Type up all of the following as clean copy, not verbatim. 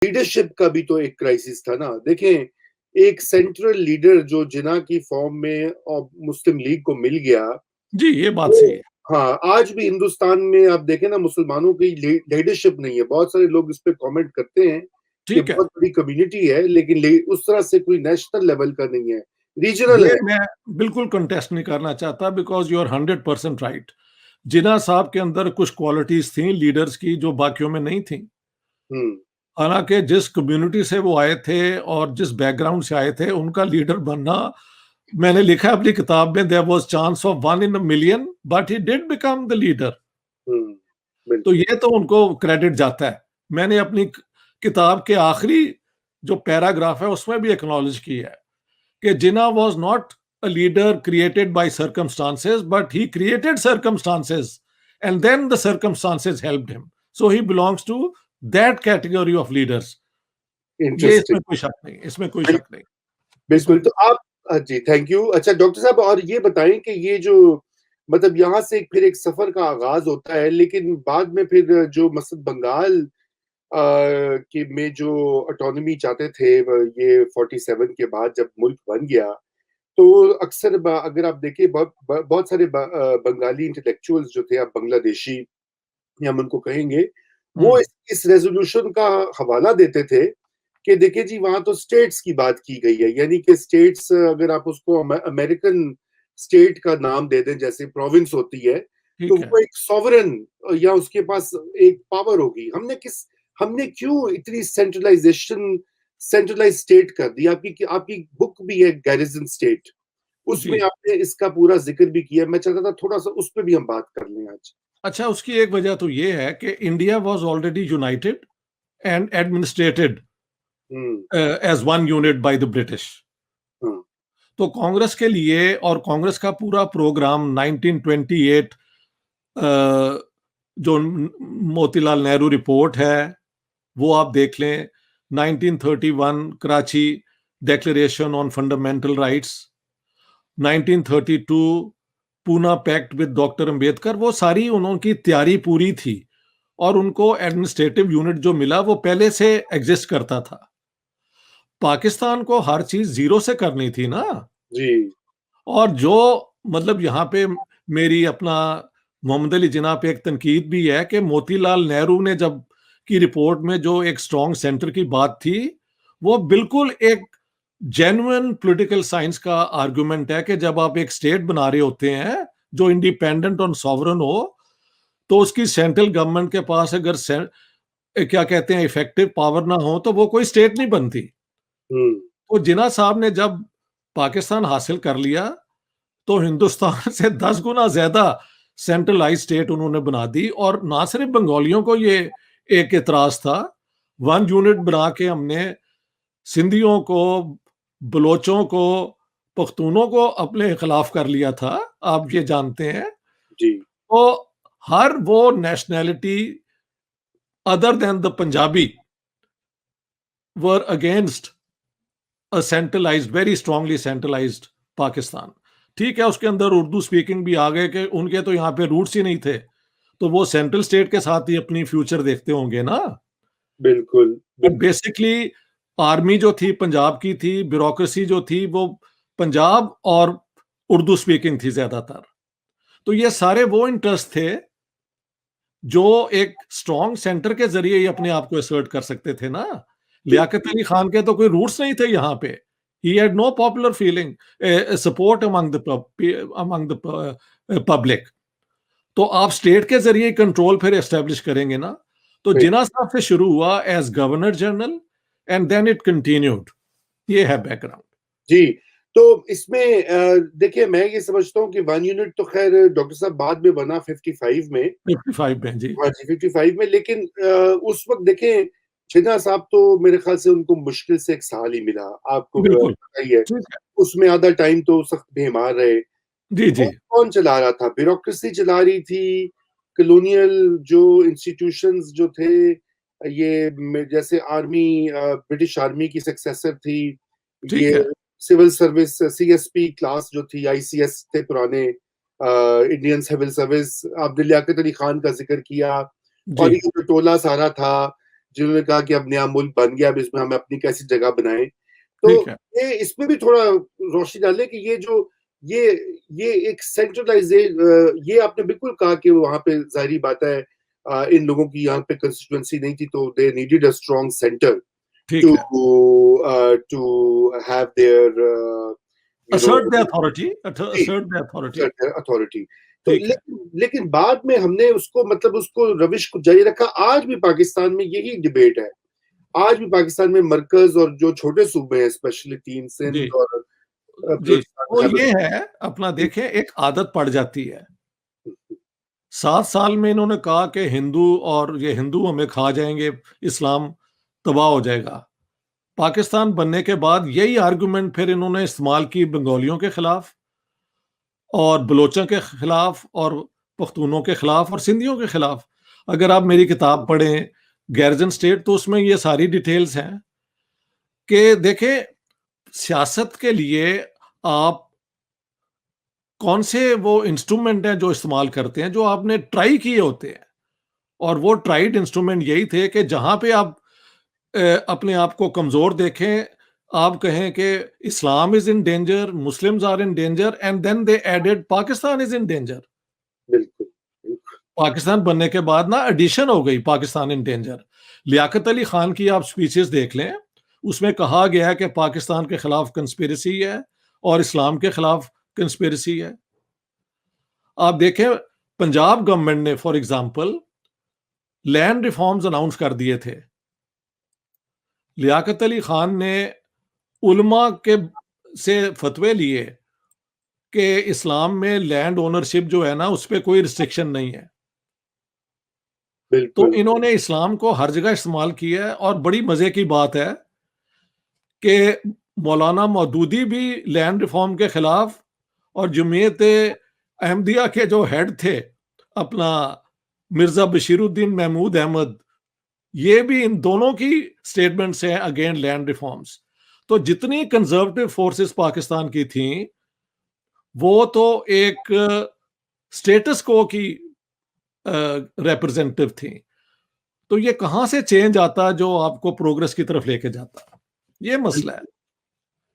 Leadership का भी तो एक क्राइसिस था ना। देखें, एक सेंट्रल लीडर जो जिन्ना की फॉर्म में और मुस्लिम लीग को मिल गया, जी, ये बात वो सही है। हाँ, आज भी हिंदुस्तान में आप देखें ना, मुसलमानों की लीडरशिप नहीं है। बहुत सारे लोग इस पे कमेंट करते हैं कि ठीक है। बहुत बड़ी कम्युनिटी है, लेकिन उस तरह से कोई नेशनल लेवल का नहीं है, रीजनल ये है। मैं बिल्कुल कंटेस्ट नहीं करना चाहता, बिकॉज़ यू आर 100% राइट। जिन्ना साहब के अंदर कुछ क्वालिटीज़ थी लीडर्स की जो बाकियों में नहीं थी। हम्म। हालाँकि जिस कम्युनिटी से वो आए थे और जिस बैकग्राउंड से आए थे, उनका लीडर बनना, मैंने लिखा है अपनी किताब में, there was chance of 1 in a million but he did become the leader. Hmm. तो बिल्कुल। ये तो उनको क्रेडिट जाता है। मैंने अपनी किताब के आखिरी जो पैराग्राफ है उसमें भी एक्नॉलेज किया है कि Jinnah was not a leader created by circumstances but he created circumstances and then the circumstances helped him, so he belongs to that category of leaders. ये इंटरेस्टिंग। इसमें कोई शक नहीं, इसमें कोई शक नहीं। बिल्कुल। इसमें तो आप जी, थैंक यू। अच्छा डॉक्टर साहब, और ये बताएं कि ये जो मतलब यहाँ से फिर एक सफर का आगाज होता है, लेकिन बाद में फिर जो मसद बंगाल के में जो ऑटोनॉमी चाहते थे, ये 47 के बाद जब मुल्क बन गया, तो अक्सर अगर आप देखिए, बहुत सारे बंगाली इंटेलेक्चुअल्स जो थे, आप बांग्लादेशी या हम उनको कहेंगे, वो हम्म, इस रेजोल्यूशन का हवाला देते थे कि देखिए जी, वहां तो स्टेट्स की बात की गई है, यानी कि स्टेट्स, अगर आप उसको अमेरिकन स्टेट का नाम दे दें, जैसे प्रोविंस होती है, तो ठीक है। वो एक सॉवरन या उसके पास एक पावर होगी। हमने क्यों इतनी सेंट्रलाइज स्टेट कर दी? आपकी आपकी बुक भी है गैरिजन स्टेट, जी। उसमें आपने इसका पूरा जिक्र भी किया। मैं चाहता था थोड़ा सा उस पर भी हम बात कर लें आज। अच्छा, उसकी एक वजह तो ये है कि India was already united and administered hmm. As one unit by the British. हाँ। तो कांग्रेस के लिए, और कांग्रेस का पूरा प्रोग्राम 1928, जो मोतीलाल नेहरू रिपोर्ट है वो आप देख लें, 1931 Karachi declaration on fundamental rights, 1932 Poona pact with doctor Ambedkar, वो सारी उनकी तैयारी पूरी थी। और उनको एडमिनिस्ट्रेटिव यूनिट जो मिला वो पहले से एग्जिस्ट करता था। पाकिस्तान को हर चीज जीरो से करनी थी ना। जी। और जो मतलब यहाँ पे मेरी अपना मोहम्मद अली जिन्ना पे एक तनकीद भी है कि मोतीलाल नेहरू ने जब की रिपोर्ट में जो एक स्ट्रॉन्ग सेंटर की बात थी, वो बिल्कुल एक जेन्युइन पॉलिटिकल साइंस का आर्गुमेंट है कि जब आप एक स्टेट बना रहे होते हैं जो इंडिपेंडेंट और सॉवरन हो, तो उसकी सेंट्रल गवर्नमेंट के पास अगर क्या कहते हैं इफेक्टिव पावर ना हो तो वो कोई स्टेट नहीं बनती। हम्म। तो जिन्ना साहब ने जब पाकिस्तान हासिल कर लिया, तो हिंदुस्तान से 10 गुना ज्यादा सेंट्रलाइज स्टेट उन्होंने बना दी। और ना सिर्फ बंगालियों को ये एक एतराज था, वन यूनिट बना के हमने सिंधियों को, बलोचों को, पख्तूनों को अपने खिलाफ कर लिया था, आप ये जानते हैं। जी। तो हर वो nationality other than the Punjabi were against a centralised, very strongly centralised Pakistan. ठीक है, उसके अंदर उर्दू स्पीकिंग भी आ गए कि उनके तो यहाँ पे रूट्स ही नहीं थे, तो वो सेंट्रल स्टेट के साथ ही अपनी फ्यूचर देखते होंगे ना। बिल्कुल। बट बिल्कुल। बेसिकली आर्मी जो थी पंजाब की थी, ब्यूरोक्रेसी जो थी वो पंजाब और उर्दू स्पीकिंग थी ज्यादातर। तो ये सारे वो इंटरेस्ट थे जो एक स्ट्रॉन्ग सेंटर के जरिए ही अपने आप को असर्ट कर सकते थे ना। लियाकत बिल्कुल। अली खान के तो कोई रूट्स नहीं थे यहाँ पे। He had no popular feeling support among the public. तो आप स्टेट के जरिए कंट्रोल फिर एस्टेब्लिश करेंगे ना। तो बिल्कुल। जिन्ना साहब से शुरू हुआ as governor general and then it continued. ये है बैकग्राउंड। जी। तो इसमें देखिए, मैं ये समझता हूँ कि वन यूनिट तो खैर डॉक्टर साहब बाद में बना 55 में। 55 में जी। हाँ जी, 55 में। लेकिन उस वक्त देखें, जिन्ना साहब तो मेरे ख्याल से उनको मुश्किल से एक साल ही मिला, आपको बिल्कुल पता ही है। ठीक है। उसमें आधा टाइम तो सख्त बीमार रहे। जी जी। वो कौन चला रहा था? ब्यूरोक्रेसी चला रही थी, कॉलोनियल जो इंस्टीट्यूशंस जो थे, ये जैसे आर्मी, ब्रिटिश आर्मी की सक्सेसर थी, ठीक ये है। सिविल सर्विस सीएसपी क्लास जो थी, आईसीएस थे पुराने, इंडियन सिविल सर्विस। आपने लियाकत अली खान का जिक्र किया, जी। और ये जो टोला सारा था, जिन्होंने कहा कि अब नया मुल्क बन गया, अब इसमें हमें अपनी कैसी जगह बनाएं। तो ठीक है। ये इसमें भी थोड़ा रोशनी डालें कि ये जो ये ये एक सेंट्रलाइजे, ये आपने बिल्कुल कहा कि वहां पे जाहिर बात है इन लोगों की यहाँ पे कंस्टिट्यूएंसी नहीं थी, तो they needed a strong centre ठीक to है। have their you know assert the authority, assert the authority। Authority. तो ठीक है। लेकिन बाद में हमने उसको मतलब उसको रविश को जारी रखा। आज भी पाकिस्तान में यही डिबेट है। आज भी पाकिस्तान में मरकज और जो छोटे सूबे हैं, स्पेशली तीन, जी, सिंध और जी। बलूचिस्तान, वो खैबर। ये है, अपना देखें, एक आदत पड़ जाती है। 7 साल में इन्होंने कहा कि हिंदू और ये हिंदू हमें खा जाएँगे, इस्लाम तबाह हो जाएगा। पाकिस्तान बनने के बाद यही आर्गुमेंट फिर इन्होंने इस्तेमाल की बंगालियों के खिलाफ और बलोचों के खिलाफ और पख्तूनों के खिलाफ और सिंधियों के खिलाफ। अगर आप मेरी किताब पढ़ें, गैरिजन स्टेट, तो उसमें ये सारी डिटेल्स हैं कि देखें, सियासत के लिए आप कौन से वो इंस्ट्रूमेंट हैं जो इस्तेमाल करते हैं, जो आपने ट्राई किए होते हैं। और वो ट्राइड इंस्ट्रूमेंट यही थे कि जहां पे आप अपने आप को कमजोर देखें, आप कहें कि Islam is in danger, Muslims are in danger, and then they added Pakistan is in danger. बिल्कुल, बिल्कुल। पाकिस्तान बनने के बाद ना एडिशन हो गई, पाकिस्तान इन डेंजर। लियाकत अली खान की आप स्पीचेस देख लें, उसमें कहा गया है कि पाकिस्तान के खिलाफ कंस्पिरेसी है और इस्लाम के खिलाफ कंस्पिरेसी है। आप देखें, पंजाब गवर्नमेंट ने for example land reforms announce कर दिए थे। लियाकत अली खान ने उलमा के से फतवे लिए कि इस्लाम में लैंड ओनरशिप जो है ना, उस पे कोई रिस्ट्रिक्शन नहीं है। तो बिल्कुल। इन्होंने इस्लाम को हर जगह इस्तेमाल किया है। और बड़ी मजे की बात है कि मौलाना मौदूदी भी लैंड रिफॉर्म के खिलाफ, और जमीयत अहमदिया के जो हेड थे अपना मिर्जा बशीरुद्दीन महमूद अहमद, ये भी इन दोनों की स्टेटमेंट्स हैं अगेंस्ट लैंड रिफॉर्म्स। तो जितनी कंजर्वेटिव फोर्सेस पाकिस्तान की थी, वो तो एक स्टेटस को की रिप्रेजेंटेटिव थी। तो ये कहां से चेंज आता जो आपको प्रोग्रेस की तरफ लेके जाता? ये मसला है।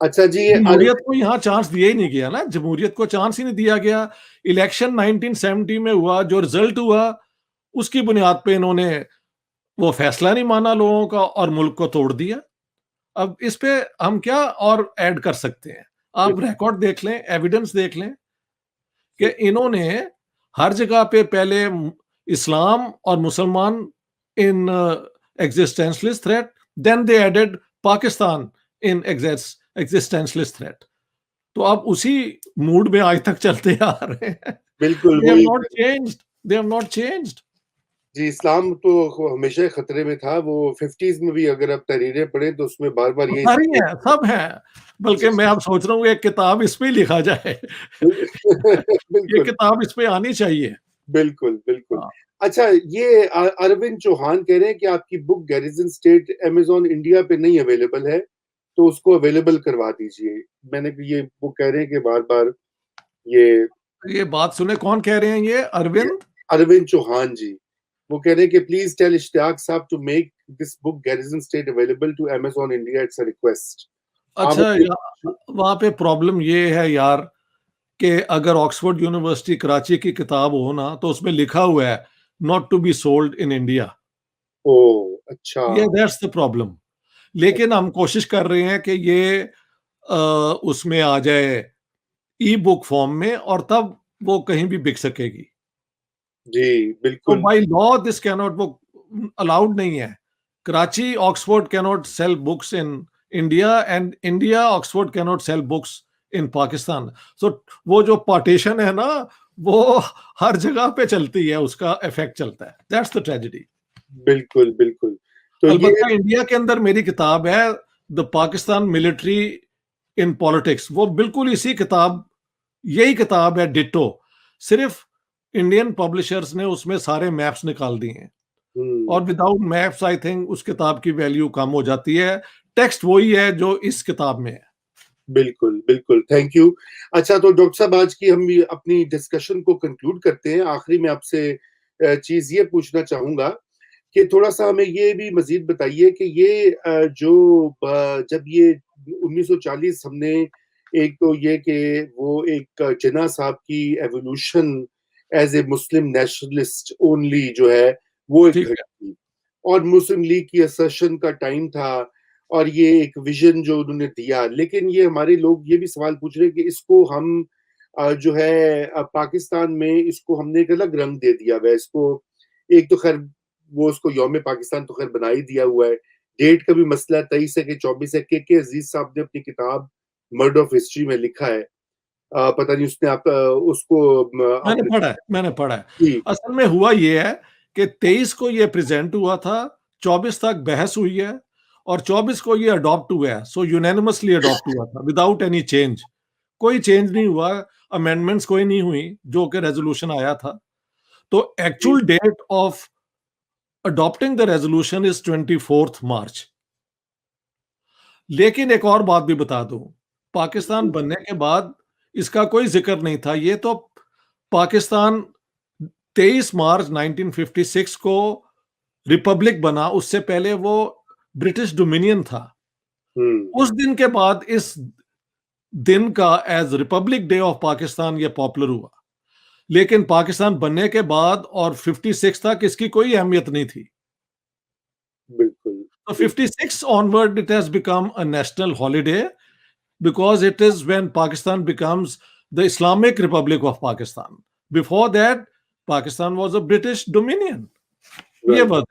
अच्छा जी, ये जमहूरियत को यहाँ चांस दिया ही नहीं गया ना, जमहूरियत को चांस ही नहीं दिया गया। इलेक्शन 1970 में हुआ, जो रिजल्ट हुआ उसकी बुनियाद पे इन्होंने वो फैसला नहीं माना लोगों का और मुल्क को तोड़ दिया। अब इस पे हम क्या और ऐड कर सकते हैं? आप रिकॉर्ड देख लें, एविडेंस देख लें कि इन्होंने हर जगह पे पहले इस्लाम और मुसलमान in existentialist threat, then they added Pakistan in existentialist threat. तो आप उसी मूड में आज तक चलते आ रहे हैं। बिल्कुल दे हैव वही। Not changed, they have not changed. जी, इस्लाम तो हमेशा ही खतरे में था। वो 50s में भी अगर आप तहरीरें पढ़ें तो उसमें बार-बार यही सारी ज़िक्र। हैं, सब हैं। बल्कि मैं अब सोच रहा हूँ एक किताब इस पे ही लिखा जाए। ये बिल्कुल, किताब इस पे आनी चाहिए। बिल्कुल, बिल्कुल। हाँ। अच्छा, ये अरविंद चौहान कह रहे हैं कि आपकी book garrison state Amazon India पे नहीं अवेलेबल है, तो उसको अवेलेबल करवा दीजिए। मैंने ये वो कह रहे हैं कि बार-बार ये ये बात सुने, कौन कह रहे हैं ये? ये अरविंद? अरविंद चौहान जी, वो कह रहे हैं कि please tell Ishtiaq sahab to make this book garrison state available to Amazon India, it's a request. आप अच्छा, अपनी। वहाँ पे प्रॉब्लम ये है यार कि अगर ऑक्सफोर्ड यूनिवर्सिटी कराची की किताब हो ना, तो उसमें लिखा हुआ है not to be sold in India. Oh! अच्छा। ये दैट्स द प्रॉब्लम। लेकिन हम कोशिश कर रहे हैं कि ये उसमें आ जाए ई बुक फॉर्म में, और तब वो कहीं भी बिक सकेगी। जी, तो बिल्कुल। बाय लॉ दिस कैनॉट, वो अलाउड नहीं है। Karachi Oxford cannot sell books in India, and India Oxford cannot sell books in Pakistan. So वो जो पार्टीशन है ना, वो हर जगह पे चलती है, उसका इफेक्ट चलता है। That's the tragedy. बिल्कुल, बिल्कुल। तो ये अलबत्ता इंडिया के अंदर मेरी किताब है the Pakistan military in politics, वो बिल्कुल इसी किताब, यही किताब है डिट्टो। सिर्फ इंडियन पब्लिशर्स ने उसमें सारे मैप्स निकाल दिए हैं, हुँ, और विदाउट मैप्स आई थिंक उस किताब की वैल्यू कम हो जाती है। टेक्स्ट वही है जो इस किताब में है। बिल्कुल, बिल्कुल, थैंक यू। अच्छा, तो डॉक्टर साहब, आज की हम ये अपनी डिस्कशन को कंक्लूड करते हैं। आखिरी में आपसे चीज़ ये पूछना चाहूँगा कि थोड़ा-सा हमें ये भी मज़ीद बताइए कि ये जब ये 1940 हमने एक तो ये कि वो एक जिन्ना साहब की evolution as a Muslim nationalist only जो है, वो एक ठीक है। घड़ी थी और मुस्लिम लीग की असर्शन का टाइम था और ये एक विज़न जो उन्होंने दिया। लेकिन ये हमारे लोग ये भी सवाल पूछ रहे हैं कि इसको हम जो है पाकिस्तान में इसको हमने एक अलग रंग दे दिया हुआ है। इसको एक तो ख़ैर वो उसको यौम पाकिस्तान तो ख़ैर बना ही दिया हुआ है। डेट का भी मसला 23 है कि 24 है। के अज़ीज़ साहब ने अपनी किताब मर्डर ऑफ हिस्ट्री में लिखा है। पता नहीं उसने उसको आपने मैंने पढ़ा है। जी, असल में हुआ ये है कि 23 को ये प्रेज़ेंट हुआ था, 24 तक बहस हुई है और 24 को ये अडॉप्ट हुआ है। सो यूनानिमसली अडॉप्ट हुआ था विदाउट एनी चेंज। कोई चेंज नहीं हुआ, अमेंडमेंट्स कोई नहीं हुई, जो कि रेज़ोल्यूशन आया था। तो जी, actual date of adopting the resolution is 24th March. लेकिन एक और बात भी बता दूं, पाकिस्तान जी, बनने के बाद इसका कोई जिक्र नहीं था। ये तो पाकिस्तान 23 मार्च 1956 को रिपब्लिक बना, उससे पहले वो ब्रिटिश डोमिनियन था। हुँ, उस दिन के बाद इस दिन का as republic day of Pakistan ये पॉपुलर हुआ। लेकिन पाकिस्तान बनने के बाद और 56 तक इसकी कोई अहमियत नहीं थी। बिल्कुल, तो बिल्कुल, 56 onward it has become a national holiday because it is when Pakistan becomes the Islamic Republic of Pakistan. Before that, Pakistan was a British dominion. ये राइट। बात